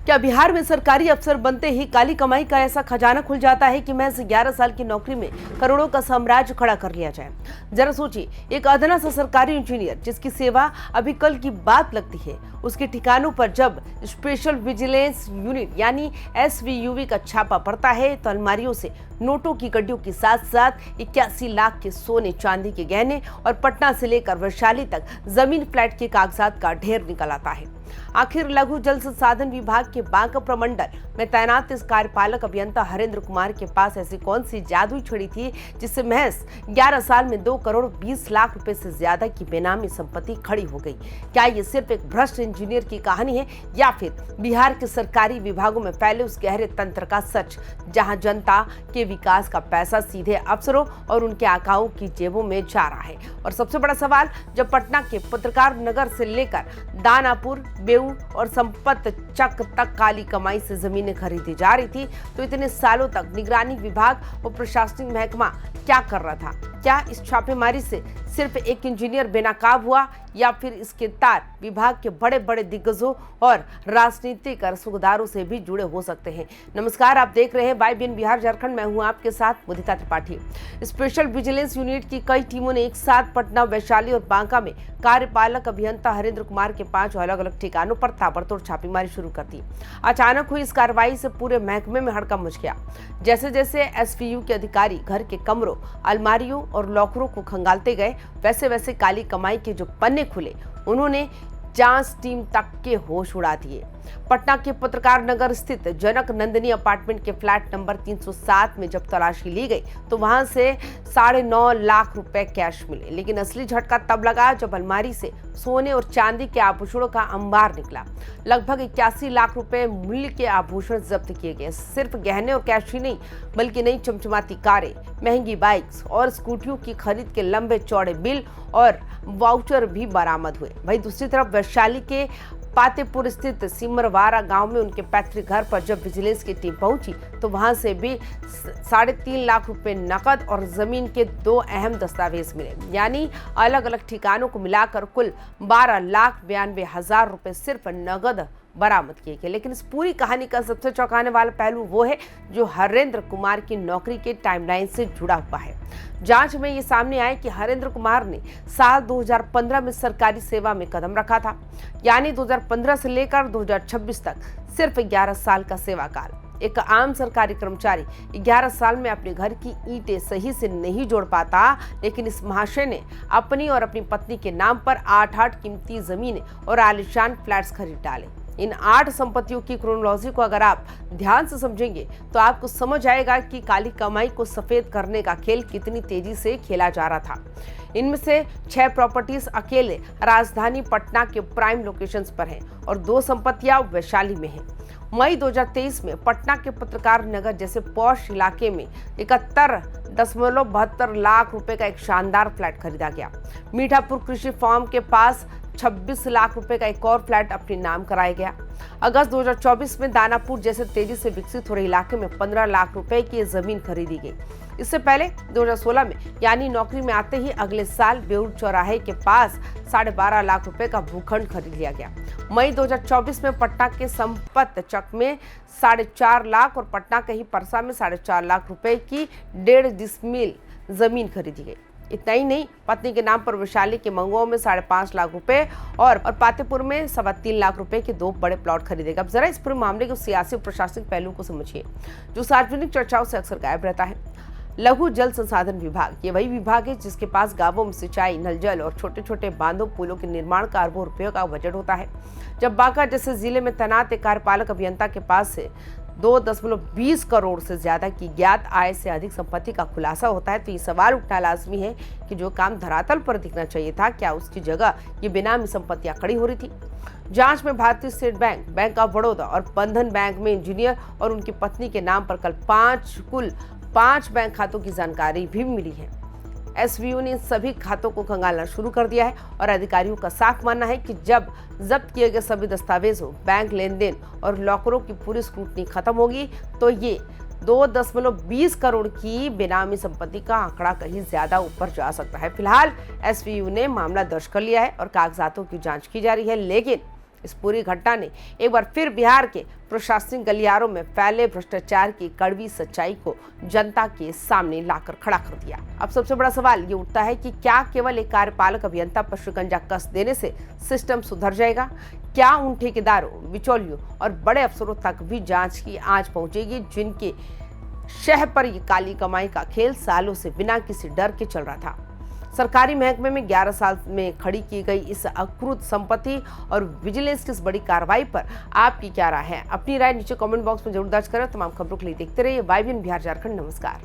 क्या बिहार में सरकारी अफसर बनते ही काली कमाई का ऐसा खजाना खुल जाता है कि महज 11 साल की नौकरी में करोड़ों का साम्राज्य खड़ा कर लिया जाए? जरा सोचिए, एक अदना सा सरकारी इंजीनियर जिसकी सेवा अभी कल की बात लगती है, उसके ठिकानों पर जब स्पेशल विजिलेंस यूनिट यानी SVUV का छापा पड़ता है तो अलमारियों से नोटों की गड्डियों के साथ साथ 81 लाख के सोने चांदी के गहने और पटना से लेकर वैशाली तक जमीन फ्लैट के कागजात का ढेर निकल आता है। आखिर लघु जल संसाधन विभाग के बांका प्रमंडल में तैनात इस कार्यपालक अभियंता हरेंद्र कुमार के पास ऐसी कौन सी जादुई छड़ी थी जिससे महज 11 साल में 2 करोड़ 20 लाख रुपए से ज्यादा की बेनामी संपत्ति खड़ी हो गई? क्या ये सिर्फ एक भ्रष्ट इंजीनियर की कहानी है या फिर बिहार के सरकारी विभागों में फैले उस गहरे तंत्र का सच, जहां जनता के विकास का पैसा सीधे अफसरों और उनके आकाओं की जेबों में जा रहा है? और सबसे बड़ा सवाल, जब पटना के पत्रकार नगर से लेकर दानापुर, बेऊ और संपत चक तक काली कमाई से जमीनें खरीदी जा रही थी, तो इतने सालों तक निगरानी विभाग और प्रशासनिक महकमा क्या कर रहा था? क्या इस छापेमारी से सिर्फ एक इंजीनियर बेनकाब हुआ या फिर इसके तार विभाग के बड़े बड़े दिग्गजों और राजनीतिक रसूखदारों से भी जुड़े हो सकते हैं? नमस्कार, आप देख रहे हैं YBN बिहार झारखंड। मैं हूं आपके साथ मुदिता त्रिपाठी। स्पेशल विजिलेंस यूनिट की कई टीमों ने एक साथ पटना, वैशाली और बांका में कार्यपालक अभियंता हरेंद्र कुमार के 5 अलग अलग ठिकानों पर ताबड़तोड़ छापेमारी शुरू कर दी। अचानक हुई इस कार्रवाई से पूरे महकमे में हड़कंप मच गया। जैसे जैसे SVU के अधिकारी घर के कमरों, अलमारियों और लॉकरों को खंगालते गए, वैसे वैसे काली कमाई के जो पन्ने खुले, उन्होंने जांच टीम तक के होश उड़ा दिए। पटना के पत्रकार नगर स्थित जनक नंदिनी अपार्टमेंट के फ्लैट नंबर 307 में जब तलाशी ली गई तो वहां से 9.5 लाख रुपए कैश मिले। लेकिन असली झटका तब लगा जब अलमारी से सोने और चांदी के आभूषणों का अंबार निकला। लगभग 81 लाख रुपए मूल्य के आभूषण जब्त किए गए। सिर्फ गहने और कैश ही नहीं, बल्कि नई चमचमाती कारें, महंगी बाइक्स और स्कूटियों की खरीद के लंबे चौड़े बिल और वाउचर भी बरामद हुए। वहीं दूसरी तरफ वैशाली के पातेपुर स्थित सिमरवारा गांव में उनके पैतृक घर पर जब विजिलेंस की टीम पहुंची तो वहां से भी 3.5 लाख रुपए नकद और जमीन के 2 अहम दस्तावेज मिले। यानी अलग अलग ठिकानों को मिलाकर कुल 12,92,000 रुपए सिर्फ नकद बरामद किए गए। लेकिन इस पूरी कहानी का सबसे चौंकाने वाला पहलू वो है जो हरेंद्र कुमार की नौकरी के टाइमलाइन से जुड़ा हुआ है। जांच में ये सामने आया कि हरेंद्र कुमार ने साल 2015 में सरकारी सेवा में कदम रखा था, यानी 2015 से लेकर 2026 तक सिर्फ 11 साल का सेवा काल। एक आम सरकारी कर्मचारी 11 साल में अपने घर की ईंटें सही से नहीं जोड़ पाता, लेकिन इस महाशय ने अपनी और अपनी पत्नी के नाम पर 8 कीमती जमीनें और आलीशान फ्लैट्स खरीद डाले। इन 8 संपत्तियों की क्रोनोलॉजी को अगर आप ध्यान से समझेंगे तो आपको समझ आएगा कि काली कमाई को सफेद करने का खेल कितनी तेजी से खेला जा रहा था। इनमें से 6 प्रॉपर्टीज अकेले राजधानी पटना के प्राइम लोकेशंस पर हैं और 2 संपत्तियां वैशाली में हैं। मई 2023 में पटना के पत्रकार नगर जैसे पॉश इलाके में 71.72 लाख रुपए का एक शानदार फ्लैट खरीदा गया। मीठापुर कृषि फार्म के पास 26 लाख रुपए का एक और फ्लैट अपने नाम कराया गया। अगस्त 2024 में दानापुर जैसे तेजी से विकसित हो रहे इलाके में 15 लाख रुपए की जमीन खरीदी गई। इससे पहले 2016 में यानी नौकरी में आते ही अगले साल बेउर चौराहे के पास 12.5 लाख रुपए का भूखंड खरीद लिया गया। मई 2024 में पटना के संपत चक में 4.5 लाख और पटना के ही परसा में 4.5 लाख रुपए की 1.5 डिसमिल जमीन खरीदी गई। इतना ही नहीं, पत्नी के नाम पर वैशाली के मंगुआ में 5.5 लाख रुपए और पातेपुर में 3.25 लाख रुपए के 2 बड़े प्लॉट खरीदेगा। अब जरा इस पूरे मामले के सियासी और प्रशासनिक पहलू को समझिए जो सार्वजनिक चर्चाओं से अक्सर गायब रहता है। लघु जल संसाधन विभाग ये वही विभाग है जिसके पास गांवों में सिंचाई, नल जल और छोटे छोटे बांधों, पुलों के निर्माण का अरबों रुपयों का बजट होता है। जब बांका जैसे जिले में तैनात एक कार्यपालक अभियंता के पास से 2.20 करोड़ से ज्यादा की ज्ञात आय से अधिक संपत्ति का खुलासा होता है तो ये सवाल उठना लाजमी है कि जो काम धरातल पर दिखना चाहिए था, क्या उसकी जगह ये बेनामी संपत्तियां खड़ी हो रही थी? जांच में भारतीय state bank, bank of Baroda और बंधन बैंक में इंजीनियर और उनकी पत्नी के नाम पर कुल 5 बैंक खातों की जानकारी भी मिली है। SVU ने सभी खातों को खंगालना शुरू कर दिया है और अधिकारियों का साफ मानना है कि जब जब्त किए गए सभी दस्तावेजों, बैंक लेन देन और लॉकरों की पूरी स्क्रूटनी खत्म होगी तो ये 2.20 करोड़ की बेनामी संपत्ति का आंकड़ा कहीं ज्यादा ऊपर जा सकता है। फिलहाल SVU ने मामला दर्ज कर लिया है और कागजातों की जांच की जा रही है, लेकिन इस पूरी घटना ने एक बार फिर बिहार के प्रशासनिक गलियारों में फैले भ्रष्टाचार की कड़वी सच्चाई को जनता के सामने लाकर खड़ा कर दिया। अब सबसे बड़ा सवाल ये उठता है कि क्या केवल एक कार्यपालक अभियंता पर शिकंजा कस देने से सिस्टम सुधर जाएगा? क्या उन ठेकेदारों, बिचौलियों और बड़े अफसरों तक भी जांच की आंच पहुंचेगी जिनके शह पर ये काली कमाई का खेल सालों से बिना किसी डर के चल रहा था? सरकारी महकमे में 11 साल में खड़ी की गई इस अकृत संपत्ति और विजिलेंस की इस बड़ी कार्रवाई पर आपकी क्या राय है? अपनी राय नीचे कमेंट बॉक्स में जरूर दर्ज करें। तमाम खबरों के लिए देखते रहिए YBN बिहार झारखंड। नमस्कार।